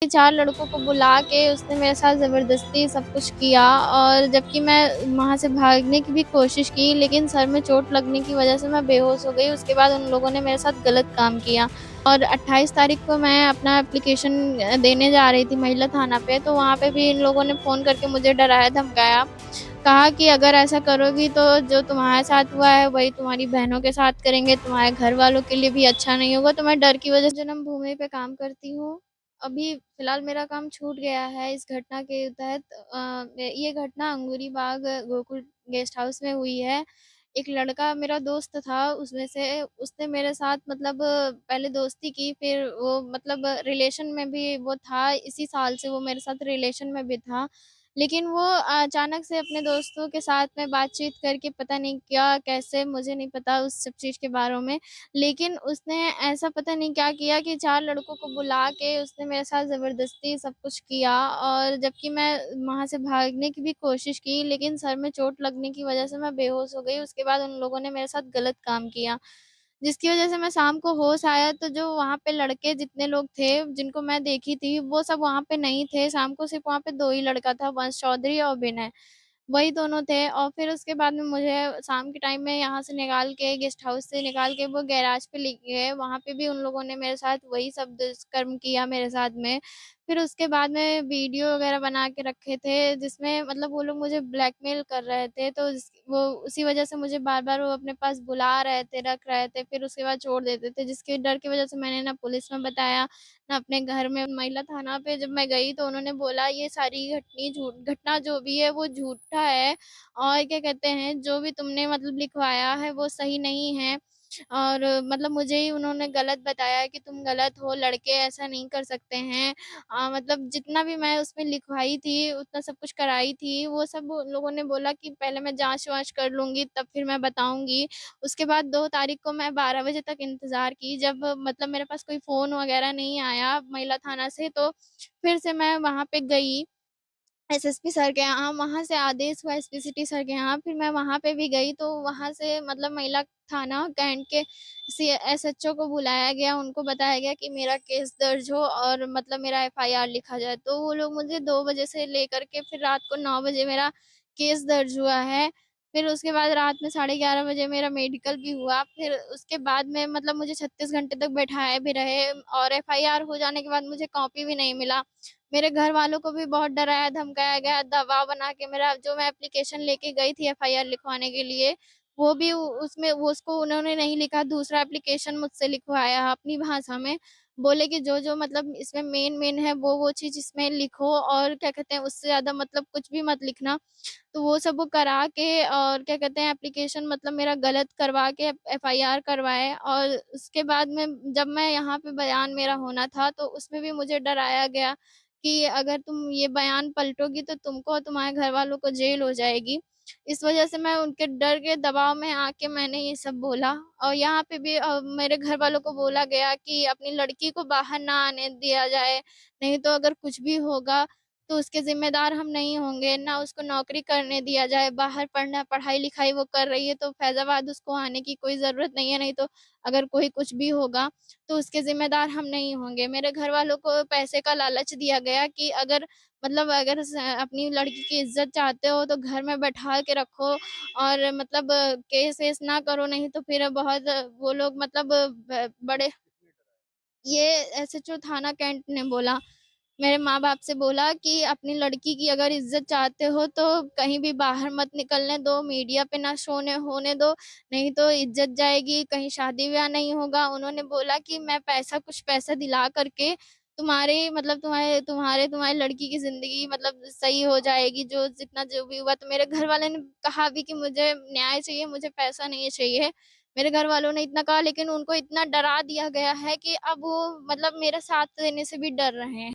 4 लड़कों को बुला के उसने मेरे साथ ज़बरदस्ती सब कुछ किया और जबकि मैं वहाँ से भागने की भी कोशिश की, लेकिन सर में चोट लगने की वज़ह से मैं बेहोश हो गई। उसके बाद उन लोगों ने मेरे साथ गलत काम किया और 28 तारीख को मैं अपना एप्लीकेशन देने जा रही थी महिला थाना पे, तो वहाँ पे भी इन लोगों ने फ़ोन करके मुझे डराया-धमकाया। कहा कि अगर ऐसा करोगी तो जो तुम्हारे साथ हुआ है वही तुम्हारी बहनों के साथ करेंगे, तुम्हारे घर वालों के लिए भी अच्छा नहीं होगा। तो मैं डर की वज़ह से जन्मभूमि पे काम करती हूँ। अभी फ़िलहाल मेरा काम छूट गया है इस घटना के तहत। ये घटना अंगूरी बाग गोकुल गेस्ट हाउस में हुई है। एक लड़का मेरा दोस्त था, उसमें से उसने मेरे साथ मतलब पहले दोस्ती की, फिर वो मतलब रिलेशन में भी वो था, इसी साल से वो मेरे साथ रिलेशन में भी था। लेकिन वो अचानक से अपने दोस्तों के साथ में बातचीत करके पता नहीं क्या, कैसे मुझे नहीं पता उस सब चीज़ के बारे में। लेकिन उसने ऐसा पता नहीं क्या किया कि 4 लड़कों को बुला के उसने मेरे साथ ज़बरदस्ती सब कुछ किया और जबकि मैं वहाँ से भागने की भी कोशिश की, लेकिन सर में चोट लगने की वज़ह से मैं बेहोश हो गई। उसके बाद उन लोगों ने मेरे साथ गलत काम किया, जिसकी वज़ह से मैं शाम को होश आया तो जो वहाँ पे लड़के जितने लोग थे, जिनको मैं देखी थी, वो सब वहाँ पे नहीं थे। शाम को सिर्फ़ वहाँ पे 2 ही लड़का था, वंश चौधरी और विनय। वही दोनों थे और फिर उसके बाद में मुझे शाम के टाइम में यहाँ से निकाल के गेस्ट हाउस से निकाल के वो गैराज पे ले गए। वहाँ पे भी उन लोगों ने मेरे साथ वही सब दुष्कर्म किया मेरे साथ में। फिर उसके बाद में वीडियो वग़ैरह बना के रखे थे जिसमें मतलब वो लोग मुझे ब्लैकमेल कर रहे थे। तो वो उसी वज़ह से मुझे बार-बार वो अपने पास बुला रहे थे, रख रहे थे, फिर उसके बाद छोड़ देते थे। जिसके डर की वज़ह से मैंने ना पुलिस में बताया, ना अपने घर में। महिला थाना पे जब मैं गई तो उन्होंने बोला ये सारी घटना जो भी है वो झूठा है और क्या कहते हैं जो भी तुमने मतलब लिखवाया है वो सही नहीं है। और मतलब मुझे ही उन्होंने गलत बताया कि तुम गलत हो, लड़के ऐसा नहीं कर सकते हैं। मतलब जितना भी मैं उसमें लिखवाई थी, उतना सब कुछ कराई थी, वो सब उन लोगों ने बोला कि पहले मैं जाँच-वाँच कर लूँगी तब फिर मैं बताऊँगी। उसके बाद 2 तारीख को मैं 12 बजे तक इंतज़ार की, जब मतलब मेरे पास कोई फ़ोन वग़ैरह नहीं आया महिला थाना से, तो फिर से मैं वहाँ पे गई एसएसपी सर के यहाँ, वहाँ से आदेश हुआ एसपी सिटी सर के यहाँ, फिर मैं वहाँ पे भी गई तो वहाँ से मतलब महिला थाना कैंट के एसएचओ को बुलाया गया, उनको बताया गया कि मेरा केस दर्ज हो और मतलब मेरा एफआईआर लिखा जाए। तो वो लोग मुझे 2 बजे से लेकर के फिर रात को 9 बजे मेरा केस दर्ज हुआ है। फिर उसके बाद रात में 11:30 बजे मेरा मेडिकल भी हुआ, फिर उसके बाद में मतलब मुझे 36 घंटे तक बैठाए भी रहे और एफआईआर हो जाने के बाद मुझे कॉपी भी नहीं मिला। मेरे घर वालों को भी बहुत डराया-धमकाया गया, दबाव बना के मेरा जो मैं एप्लीकेशन लेके गई थी एफआईआर लिखवाने के लिए, वो भी उ उसमें वो उसको उन्होंने नहीं लिखा, दूसरा एप्लीकेशन मुझसे लिखवाया अपनी भाषा में। बोले कि जो-जो मतलब इसमें मेन-मेन है वो चीज़ इसमें लिखो और क्या कहते हैं उससे ज़्यादा मतलब कुछ भी मत लिखना। तो वो सब वो करा के और क्या कहते हैं एप्लीकेशन मतलब मेरा गलत करवा के एफआईआर करवाए और उसके बाद में जब मैं यहाँ पे बयान मेरा होना था, तो उसमें भी मुझे डराया गया कि अगर तुम ये बयान पलटोगी तो तुमको और तुम्हारे घरवालों को जेल हो जाएगी। इस वज़ह से मैं उनके डर के दबाव में आके मैंने ये सब बोला और यहाँ पे भी मेरे घरवालों को बोला गया कि अपनी लड़की को बाहर ना आने दिया जाए, नहीं तो अगर कुछ भी होगा तो उसके ज़िम्मेदार हम नहीं होंगे, ना उसको नौकरी करने दिया जाए, बाहर पढ़ाई-लिखाई वो कर रही है तो फैज़ाबाद उसको आने की कोई ज़रूरत नहीं है, नहीं तो अगर कोई कुछ भी होगा तो उसके ज़िम्मेदार हम नहीं होंगे। मेरे घरवालों को पैसे का लालच दिया गया कि अगर मतलब अगर अपनी लड़की की इज़्ज़त चाहते हो तो घर में बैठा के रखो और मतलब केस-वेस ना करो, नहीं तो फिर बहुत वो लोग मतलब बड़े ये एसएचओ थाना कैंट ने बोला। मेरे माँ-बाप से बोला कि अपनी लड़की की अगर इज़्ज़त चाहते हो तो कहीं भी बाहर मत निकलने दो, मीडिया पे ना शोने होने दो, नहीं तो इज़्ज़त जाएगी, कहीं शादी-ब्याह नहीं होगा। उन्होंने बोला कि मैं कुछ पैसा दिला कर के तुम्हारे मतलब तुम्हारी लड़की की ज़िंदगी मतलब सही हो जाएगी, जो जितना जो भी हुआ। तो मेरे घर वाले ने कहा भी कि मुझे न्याय चाहिए, मुझे पैसा नहीं चाहिए। मेरे घर वालों ने इतना कहा लेकिन उनको इतना डरा दिया गया है कि अब वो मतलब मेरा साथ देने से भी डर रहे हैं।